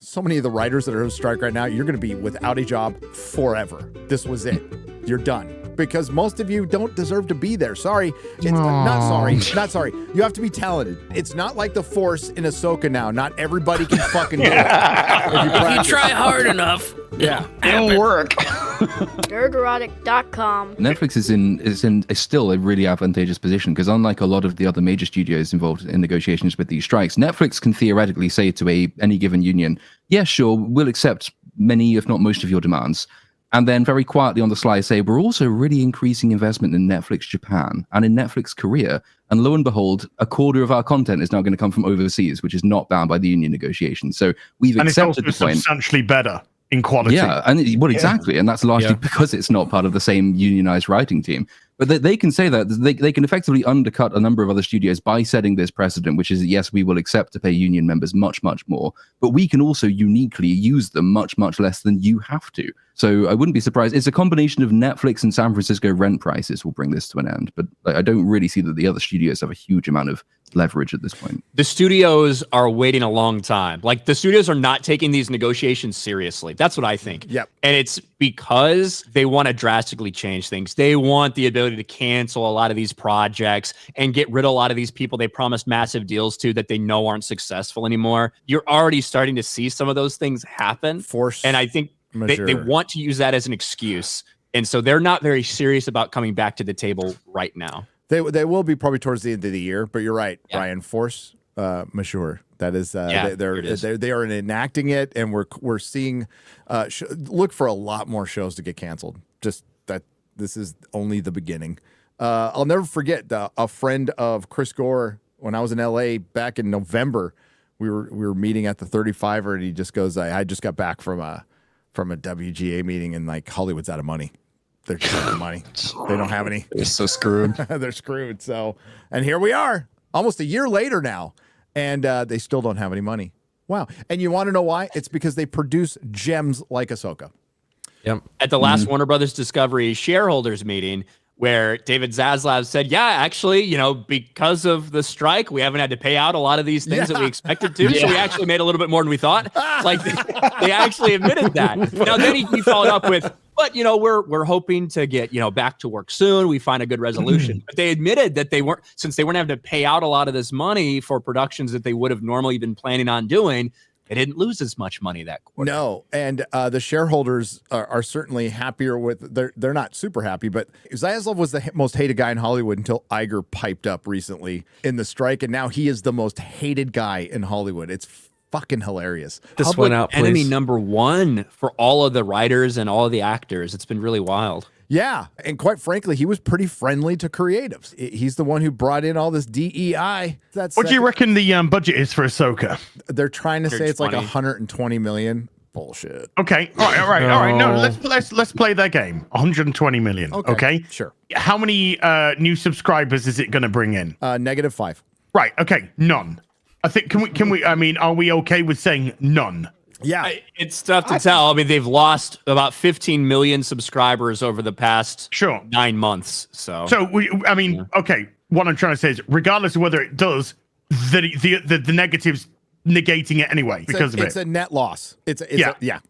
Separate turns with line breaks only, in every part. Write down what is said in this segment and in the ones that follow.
So many of the writers that are on strike right now, you're going to be without a job forever. This was it. You're done. Because most of you don't deserve to be there. Sorry. It's not sorry. You have to be talented. It's not like the Force in Ahsoka now. Not everybody can fucking do it.
If you try hard enough,
it'll work.
Nerdrotic.com.
Netflix is still a really advantageous position because unlike a lot of the other major studios involved in negotiations with these strikes, Netflix can theoretically say to any given union, yeah, sure, we'll accept many, if not most of your demands. And then very quietly on the sly say, we're also really increasing investment in Netflix Japan and in Netflix Korea. And lo and behold, a quarter of our content is now going to come from overseas, which is not bound by the union negotiations. So we've accepted the point.
And it's also substantially better in quality.
Yeah, exactly. And that's largely because it's not part of the same unionized writing team. But they can say that. They can effectively undercut a number of other studios by setting this precedent, which is, yes, we will accept to pay union members much, much more. But we can also uniquely use them much, much less than you have to. So I wouldn't be surprised. It's a combination of Netflix and San Francisco rent prices will bring this to an end. But I don't really see that the other studios have a huge amount of leverage at this point.
the studios are waiting a long time. Like, the studios are not taking these negotiations seriously. That's what I think.
Yep.
And it's because they want to drastically change things. They want the ability to cancel a lot of these projects and get rid of a lot of these people they promised massive deals to that they know aren't successful anymore. You're already starting to see some of those things happen.
Force
And I think they want to use that as an excuse. And so they're not very serious about coming back to the table right now.
They will be probably towards the end of the year, but you're right, Brian. Force majeure. That is, they are enacting it, and we're seeing. Look for a lot more shows to get canceled. Just that this is only the beginning. I'll never forget a friend of Chris Gore when I was in LA back in November. We were meeting at the 35er, and he just goes, "I just got back from a WGA meeting, and like Hollywood's out of money." They're just out of money. They don't have any.
They're so screwed.
They're screwed. So, and here we are, almost a year later now, and they still don't have any money. Wow. And you want to know why? It's because they produce gems like Ahsoka.
Yep. At the last Warner Brothers Discovery shareholders meeting, where David Zaslav said, yeah, actually, because of the strike, we haven't had to pay out a lot of these things that we expected to. So we actually made a little bit more than we thought. Like, they actually admitted that. Now, then he followed up with, but, we're hoping to get, back to work soon. We find a good resolution. But they admitted that since they weren't having to pay out a lot of this money for productions that they would have normally been planning on doing, they didn't lose as much money that quarter.
No, and the shareholders are certainly happier with. They're not super happy, but Zaslav was the most hated guy in Hollywood until Iger piped up recently in the strike, and now he is the most hated guy in Hollywood. It's fucking hilarious.
This went out, enemy number one for all of the writers and all of the actors. It's been really wild.
Yeah, and quite frankly, he was pretty friendly to creatives. He's the one who brought in all this DEI.
What do you reckon the budget is for Ahsoka?
They're trying to say it's like 120 million. Bullshit.
Okay, all right. No, let's play that game. 120 million. Okay,
sure.
How many new subscribers is it going to bring in?
-5.
Right. Okay, none. I think can we? I mean, are we okay with saying none?
Yeah,
it's tough to tell. I mean, they've lost about 15 million subscribers over the past 9 months. So okay. What I'm trying to say is, regardless of whether it does, the negatives negating it anyway because of it.
It's a net loss. It's
yeah.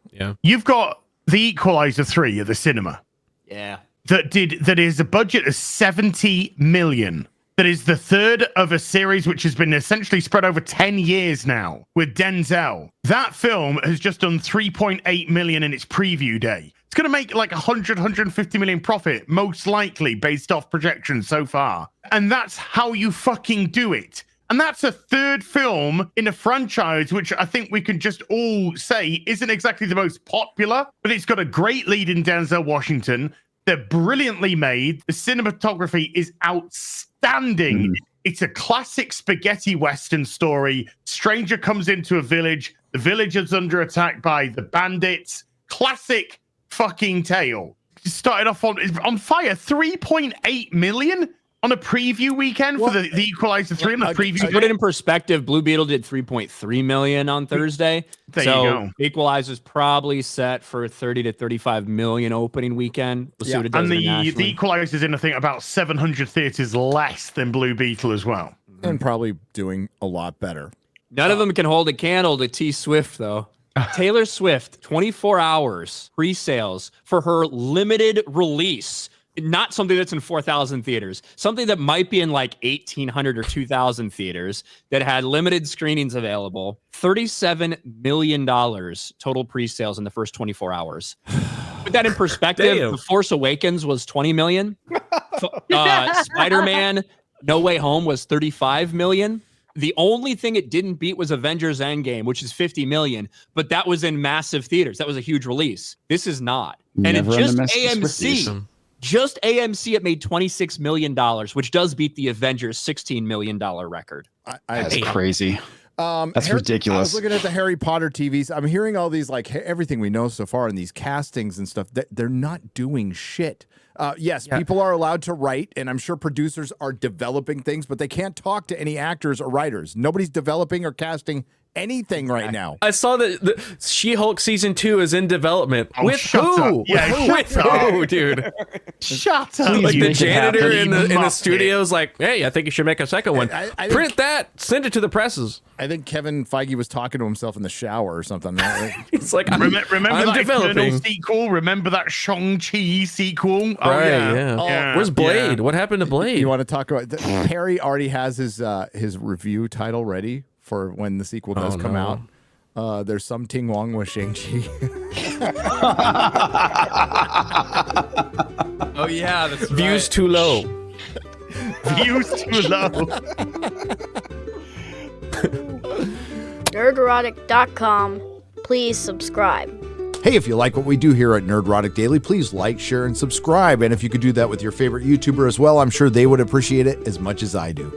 You've got The Equalizer 3 at the cinema.
Yeah.
That is a budget of 70 million. That is the third of a series which has been essentially spread over 10 years now with Denzel. That film has just done 3.8 million in its preview day. It's going to make like 150 million profit, most likely based off projections so far. And that's how you fucking do it. And that's a third film in a franchise, which I think we can just all say isn't exactly the most popular, but it's got a great lead in Denzel Washington. They're brilliantly made. The cinematography is outstanding. It's a classic spaghetti western story. Stranger comes into a village. The village is under attack by the bandits. Classic fucking tale. It started off on fire. 3.8 million on a preview weekend for the Equalizer 3 on the preview.
To put it in perspective, Blue Beetle did 3.3 million on Thursday.
There you go.
Equalizer's probably set for 30 to 35 million opening weekend. We'll see what it does.
And the Equalizer's in, I think, about 700 theaters less than Blue Beetle as well.
And probably doing a lot better.
None of them can hold a candle to T Swift, though. Taylor Swift, 24 hours pre-sales for her limited release. Not something that's in 4,000 theaters, something that might be in like 1,800 or 2,000 theaters that had limited screenings available. $37 million total pre-sales in the first 24 hours. Put that in perspective, The Force Awakens was 20 million. Spider-Man No Way Home was 35 million. The only thing it didn't beat was Avengers Endgame, which is 50 million, but that was in massive theaters. That was a huge release. This is not. And it just AMC. Just AMC, it made $26 million, which does beat the Avengers $16 million record.
That's crazy. That's ridiculous. I
was looking at the Harry Potter TVs. I'm hearing all these, like, everything we know so far in these castings and stuff. They're not doing shit. Yes, people are allowed to write, and I'm sure producers are developing things, but they can't talk to any actors or writers. Nobody's developing or casting anything right now.
I saw that the She-Hulk season 2 is in development. With who?
Yeah,
with who, dude?
Shut up.
Like the janitor in the studio's like, hey, I think you should make a second one. I Print that, send it to the presses.
I think Kevin Feige was talking to himself in the shower or something.
It's like,
remember
I'm
that
developing.
Eternal sequel? Remember that Shang-Chi sequel?
Oh, right, yeah. Where's Blade?
Yeah.
What happened to Blade?
You want to talk about Harry already has his review title ready for when the sequel does come out. There's some Ting Wong with Shang-Chi.
Oh yeah, that's
Views too low.
Views too low.
Nerdrotic.com. Please subscribe.
Hey, if you like what we do here at Nerdrotic Daily, please like, share, and subscribe. And if you could do that with your favorite YouTuber as well, I'm sure they would appreciate it as much as I do.